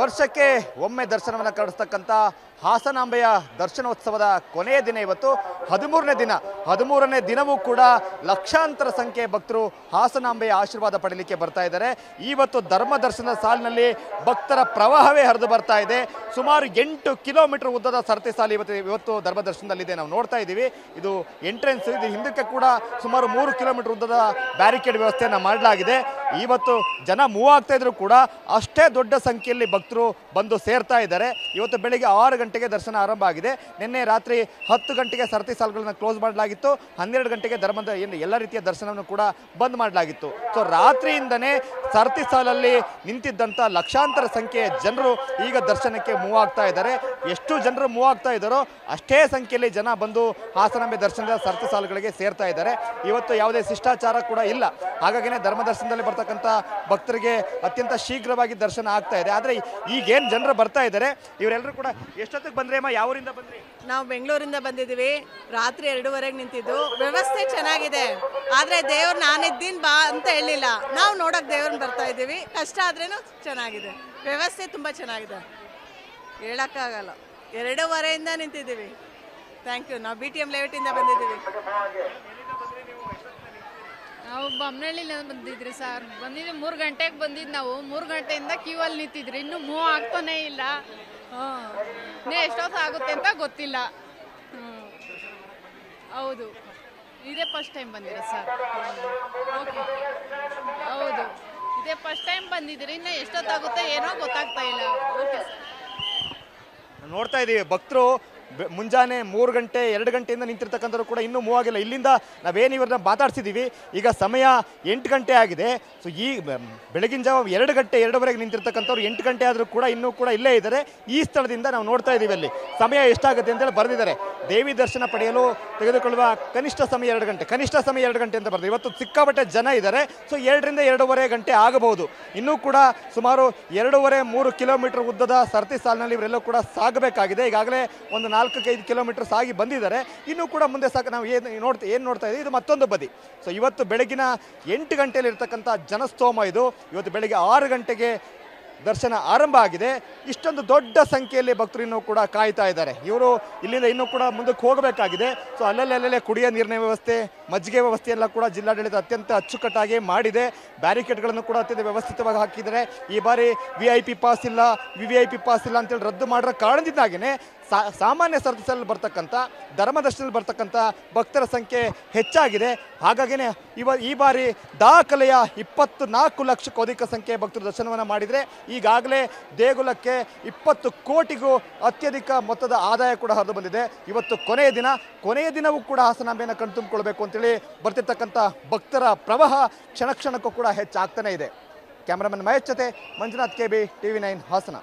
ವರ್ಷಕ್ಕೆ ಒಮ್ಮೆ ದರ್ಶನವನ್ನು ಕರೆಸ್ತಕ್ಕಂಥ ಹಾಸನಾಂಬೆಯ ದರ್ಶನೋತ್ಸವದ ಕೊನೆಯ ದಿನ ಇವತ್ತು 13ನೇ ದಿನವೂ ಕೂಡ ಲಕ್ಷಾಂತರ ಸಂಖ್ಯೆ ಭಕ್ತರು ಹಾಸನಾಂಬೆಯ ಆಶೀರ್ವಾದ ಪಡೆಯಲಿಕ್ಕೆ ಬರ್ತಾ ಇದ್ದಾರೆ. ಇವತ್ತು ಧರ್ಮ ದರ್ಶನದ ಸಾಲಿನಲ್ಲಿ ಭಕ್ತರ ಪ್ರವಾಹವೇ ಹರಿದು ಬರ್ತಾ ಇದೆ. ಸುಮಾರು 8 ಕಿಲೋಮೀಟರ್ ಉದ್ದದ ಸರತಿ ಸಾಲು ಇವತ್ತು ಧರ್ಮ ದರ್ಶನದಲ್ಲಿದೆ. ನಾವು ನೋಡ್ತಾ ಇದ್ದೀವಿ, ಇದು ಎಂಟ್ರೆನ್ಸ್. ಇದು ಹಿಂದಕ್ಕೆ ಕೂಡ ಸುಮಾರು 3 ಕಿಲೋಮೀಟರ್ ಉದ್ದದ ಬ್ಯಾರಿಕೇಡ್ ವ್ಯವಸ್ಥೆಯನ್ನು ಮಾಡಲಾಗಿದೆ. ಇವತ್ತು ಜನ ಮೂವ್ ಆಗ್ತಾ ಇದ್ರು ಕೂಡ ಅಷ್ಟೇ ದೊಡ್ಡ ಸಂಖ್ಯೆಯಲ್ಲಿ ಭಕ್ತರು ಬಂದು ಸೇರ್ತಾ ಇದ್ದಾರೆ. ಇವತ್ತು ಬೆಳಿಗ್ಗೆ 6 ಗಂಟೆಗೆ ದರ್ಶನ ಆರಂಭ ಆಗಿದೆ. ನಿನ್ನೆ ರಾತ್ರಿ 10 ಗಂಟೆಗೆ ಸರತಿ ಸಾಲುಗಳನ್ನು ಕ್ಲೋಸ್ ಮಾಡಲಾಗಿತ್ತು. 12 ಗಂಟೆಗೆ ಧರ್ಮದ ಎಲ್ಲ ರೀತಿಯ ದರ್ಶನವನ್ನು ಕೂಡ ಬಂದ್ ಮಾಡಲಾಗಿತ್ತು. ಸೊ ರಾತ್ರಿಯಿಂದನೇ ಸರತಿ ಸಾಲಲ್ಲಿ ನಿಂತಿದ್ದಂಥ ಲಕ್ಷಾಂತರ ಸಂಖ್ಯೆಯ ಜನರು ಈಗ ದರ್ಶನಕ್ಕೆ ಮೂವ್ ಆಗ್ತಾ ಇದ್ದಾರೆ. ಎಷ್ಟು ಜನರು ಮೂವ್ ಆಗ್ತಾ ಇದ್ದಾರೋ ಅಷ್ಟೇ ಸಂಖ್ಯೆಯಲ್ಲಿ ಜನ ಬಂದು ಹಾಸನಾಂಬೆ ದರ್ಶನದ ಸರತಿ ಸಾಲುಗಳಿಗೆ ಸೇರ್ತಾ ಇದ್ದಾರೆ. ಇವತ್ತು ಯಾವುದೇ ಶಿಷ್ಟಾಚಾರ ಕೂಡ ಇಲ್ಲ. ಹಾಗಾಗಿನೇ ಧರ್ಮ ದರ್ಶನದಲ್ಲಿ ಬರ್ತಕ್ಕಂಥ ಭಕ್ತರಿಗೆ ಅತ್ಯಂತ ಶೀಘ್ರವಾಗಿ ದರ್ಶನ ಆಗ್ತಾ ಇದೆ. ಆದರೆ ಈಗೇನು ಜನರು ಬರ್ತಾ ಇದ್ದಾರೆ ಇವರೆಲ್ಲರೂ ಕೂಡ ಎಷ್ಟೊತ್ತಿಗೆ ಬಂದ್ರೆ ಅಮ್ಮ? ಯಾವ ಊರಿಂದ ಬಂದ್ರಿ? ನಾವು ಬೆಂಗಳೂರಿಂದ ಬಂದಿದ್ದೀವಿ. ರಾತ್ರಿ 2:30ಗೆ ನಿಂತಿದ್ದು. ವ್ಯವಸ್ಥೆ ಚೆನ್ನಾಗಿದೆ, ಆದರೆ ದೇವ್ರು ನಾನಿದ್ದೀನಿ ಬಾ ಅಂತ ಹೇಳಿಲ್ಲ. ನಾವು ನೋಡೋಕೆ ದೇವ್ರನ್ನ ಬರ್ತಾ ಇದ್ದೀವಿ. ಕಷ್ಟ ಆದ್ರೇನು ಚೆನ್ನಾಗಿದೆ, ವ್ಯವಸ್ಥೆ ತುಂಬ ಚೆನ್ನಾಗಿದೆ, ಹೇಳೋಕ್ಕಾಗಲ್ಲ. 2:30ಯಿಂದ ನಿಂತಿದ್ದೀವಿ. Thank you. ನಾವು BTM ಲೇಔಟಿಂದ ಬಂದಿದ್ದೀವಿ. ನಾವು ಬೊಮ್ಮನಹಳ್ಳಿಯಿಂದ ಬಂದಿದ್ರಿ ಸರ್. ಬಂದಿದ್ದು 3 ಗಂಟೆಗೆ ಬಂದಿದ್ದು. ನಾವು 3 ಗಂಟೆಯಿಂದ ಕ್ಯೂ ಅಲ್ಲಿ ನಿಂತಿದ್ರಿ. ಇನ್ನೂ ಮೂವ್ ಆಗ್ತಾನೇ ಇಲ್ಲ. ಇನ್ನೂ ಎಷ್ಟೊತ್ತು ಆಗುತ್ತೆ ಅಂತ ಗೊತ್ತಿಲ್ಲ. ಹೌದು, ಇದೇ ಫಸ್ಟ್ ಟೈಮ್ ಬಂದಿರ ಸರ್? ಓಕೆ, ಹೌದು, ಇದೇ ಫಸ್ಟ್ ಟೈಮ್ ಬಂದಿದ್ದೀರಿ. ಇನ್ನೂ ಎಷ್ಟೊತ್ತಾಗುತ್ತೆ ಏನೋ ಗೊತ್ತಾಗ್ತಾ ಇಲ್ಲ. Okay sir. ನೋಡ್ತಾ ಇದ್ದೀವಿ ಭಕ್ತರು ಮುಂಜಾನೆ 3 ಗಂಟೆ 2 ಗಂಟೆಯಿಂದ ನಿಂತಿರ್ತಕ್ಕಂಥವ್ರು ಕೂಡ ಇನ್ನೂ ಮೂವ್ ಆಗಿಲ್ಲ. ಇಲ್ಲಿಂದ ನಾವೇನು ಇವ್ರನ್ನ ಮಾತಾಡ್ಸಿದ್ದೀವಿ, ಈಗ ಸಮಯ 8 ಗಂಟೆ ಆಗಿದೆ. ಸೊ ಈ ಬೆಳಗಿನ ಜಾವ 2 ಗಂಟೆ 2:30ಗೆ ನಿಂತಿರ್ತಕ್ಕಂಥವ್ರು 8 ಗಂಟೆ ಆದರೂ ಕೂಡ ಇನ್ನೂ ಕೂಡ ಇಲ್ಲೇ ಇದ್ದಾರೆ. ಈ ಸ್ಥಳದಿಂದ ನಾವು ನೋಡ್ತಾ ಇದ್ದೀವಿ ಅಲ್ಲಿ ಸಮಯ ಎಷ್ಟಾಗುತ್ತೆ ಅಂತೇಳಿ ಬರೆದಿದ್ದಾರೆ. ದೇವಿ ದರ್ಶನ ಪಡೆಯಲು ತೆಗೆದುಕೊಳ್ಳುವ ಕನಿಷ್ಠ ಸಮಯ 2 ಗಂಟೆ, ಕನಿಷ್ಠ ಸಮಯ 2 ಗಂಟೆ ಅಂತ ಬರೆದಿದೆ. ಇವತ್ತು ಸಿಕ್ಕಾಪಟ್ಟೆ ಜನ ಇದ್ದಾರೆ. ಸೊ 2ರಿಂದ 2:30 ಗಂಟೆ ಆಗಬಹುದು. ಇನ್ನೂ ಕೂಡ ಸುಮಾರು 2.5-3 ಕಿಲೋಮೀಟರ್ ಉದ್ದದ ಸರತಿ ಸಾಲಿನಲ್ಲಿ ಇವರೆಲ್ಲೂ ಕೂಡ ಸಾಗಬೇಕಾಗಿದೆ. ಈಗಾಗಲೇ ಒಂದು 4-5 ಕಿಲೋಮೀಟರ್ ಸಾಗಿ ಬಂದಿದ್ದಾರೆ. ಇನ್ನೂ ಕೂಡ ಮುಂದೆ ನಾವು ಏನು ನೋಡ್ತಾ ಇದ್ದೀವಿ, ಇದು ಮತ್ತೊಂದು ಬದಿ. ಸೊ ಇವತ್ತು ಬೆಳಗಿನ 8 ಗಂಟೆಯಲ್ಲಿ ಇರ್ತಕ್ಕಂಥ ಜನಸ್ತೋಮ ಇದು. ಇವತ್ತು ಬೆಳಗ್ಗೆ 6 ಗಂಟೆಗೆ ದರ್ಶನ ಆರಂಭ ಆಗಿದೆ. ಇಷ್ಟೊಂದು ದೊಡ್ಡ ಸಂಖ್ಯೆಯಲ್ಲಿ ಭಕ್ತರು ಇನ್ನೂ ಕೂಡ ಕಾಯ್ತಾ ಇದ್ದಾರೆ. ಇವರು ಇಲ್ಲಿಂದ ಇನ್ನೂ ಕೂಡ ಮುಂದಕ್ಕೆ ಹೋಗಬೇಕಾಗಿದೆ. ಸೊ ಅಲ್ಲಲ್ಲೇ ಕುಡಿಯೋ ನೀರಿನ ವ್ಯವಸ್ಥೆ, ಮಜ್ಜಿಗೆ ವ್ಯವಸ್ಥೆಯೆಲ್ಲ ಕೂಡ ಜಿಲ್ಲಾಡಳಿತ ಅತ್ಯಂತ ಅಚ್ಚುಕಟ್ಟಾಗಿ ಮಾಡಿದೆ. ಬ್ಯಾರಿಕೇಡ್ಗಳನ್ನು ಕೂಡ ಅತ್ಯಂತ ವ್ಯವಸ್ಥಿತವಾಗಿ ಹಾಕಿದ್ದಾರೆ. ಈ ಬಾರಿ VIP ಪಾಸ್ ಇಲ್ಲ, VVIP ಪಾಸ್ ಇಲ್ಲ ಅಂತೇಳಿ ರದ್ದು ಮಾಡಿರೋ ಕಾರಣದಿಂದಾಗಿಯೇ ಸಾಮಾನ್ಯ ಸರತಿಸಲ್ಲಿ ಬರ್ತಕ್ಕಂಥ ಧರ್ಮ ದರ್ಶನದಲ್ಲಿ ಬರ್ತಕ್ಕಂಥ ಭಕ್ತರ ಸಂಖ್ಯೆ ಹೆಚ್ಚಾಗಿದೆ. ಹಾಗಾಗಿನೇ ಈ ಬಾರಿ ದಾಖಲೆಯ 24 ಲಕ್ಷಕ್ಕೂ ಅಧಿಕ ಸಂಖ್ಯೆಯ ಭಕ್ತರು ದರ್ಶನವನ್ನು ಮಾಡಿದರೆ ಈಗಾಗಲೇ ದೇಗುಲಕ್ಕೆ 20 ಕೋಟಿಗೂ ಅತ್ಯಧಿಕ ಮೊತ್ತದ ಆದಾಯ ಕೂಡ ಹರಿದು ಬಂದಿದೆ. ಇವತ್ತು ಕೊನೆಯ ದಿನವೂ ಕೂಡ ಹಾಸನಾಂಬೆಯನ್ನು ಕಣ್ತುಂಬಿಕೊಳ್ಬೇಕು ಅಂತೇಳಿ ಬರ್ತಿರ್ತಕ್ಕಂಥ ಭಕ್ತರ ಪ್ರವಾಹ ಕ್ಷಣ ಕ್ಷಣಕ್ಕೂ ಕೂಡ ಹೆಚ್ಚಾಗ್ತಾನೆ ಇದೆ. ಕ್ಯಾಮರಾಮನ್ ಮಹೇಶ್ ಜೊತೆ ಮಂಜುನಾಥ್ KB, TV9 ಹಾಸನ.